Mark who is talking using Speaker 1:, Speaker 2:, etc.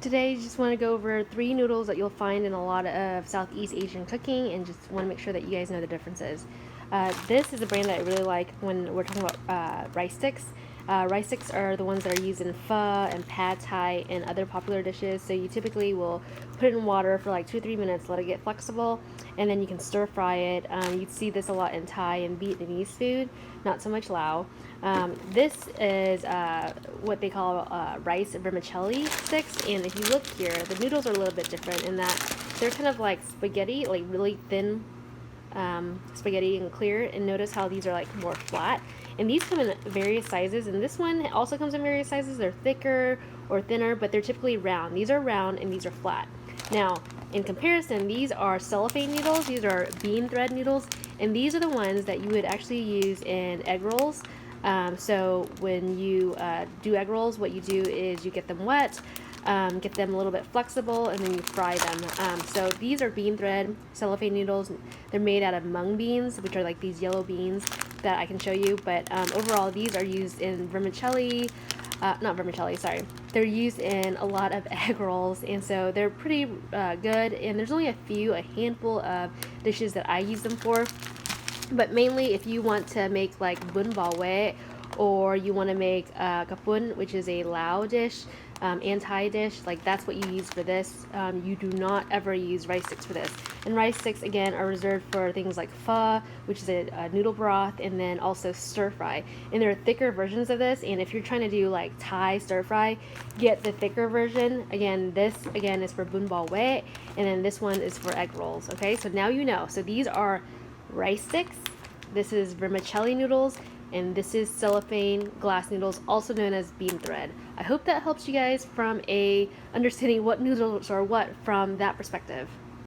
Speaker 1: Today, just want to go over 3 noodles that you'll find in a lot of Southeast Asian cooking, and just want to make sure that you guys know the differences. This is a brand that I really like when we're talking about rice sticks. Rice sticks are the ones that are used in pho and pad thai and other popular dishes. So you typically will put it in water for like 2 or 3 minutes, let it get flexible, and then you can stir fry it. You see this a lot in Thai and Vietnamese food, not so much Lao. This is what they call rice vermicelli sticks, and if you look here, the noodles are a little bit different in that they're kind of like spaghetti, like really thin spaghetti and clear. And notice how these are like more flat. And these come in various sizes, and this one also comes in various sizes. They're thicker or thinner, but they're typically round. These are round and these are flat. Now, in comparison, these are cellophane noodles. These are bean thread noodles, and these are the ones that you would actually use in egg rolls. So when you do egg rolls, what you do is you get them wet, get them a little bit flexible, and then you fry them. So these are bean thread cellophane noodles. They're made out of mung beans, which are like these yellow beans that I can show you. But overall, these are used in vermicelli. Not vermicelli, sorry. They're used in a lot of egg rolls, and so they're pretty good. And there's only a handful of dishes that I use them for. But mainly, if you want to make like bun bao we, or you want to make kapun, which is a Lao dish, and Thai dish, like that's what you use for this. You do not ever use rice sticks for this. And rice sticks, again, are reserved for things like pho, which is a noodle broth, and then also stir fry. And there are thicker versions of this, and if you're trying to do like Thai stir fry, get the thicker version. Again, this again is for bun bao we, and then this one is for egg rolls. Okay, so now you know. So these are rice sticks, this is vermicelli noodles, and this is cellophane glass noodles, also known as bean thread. I hope that helps you guys from a understanding what noodles are what from that perspective.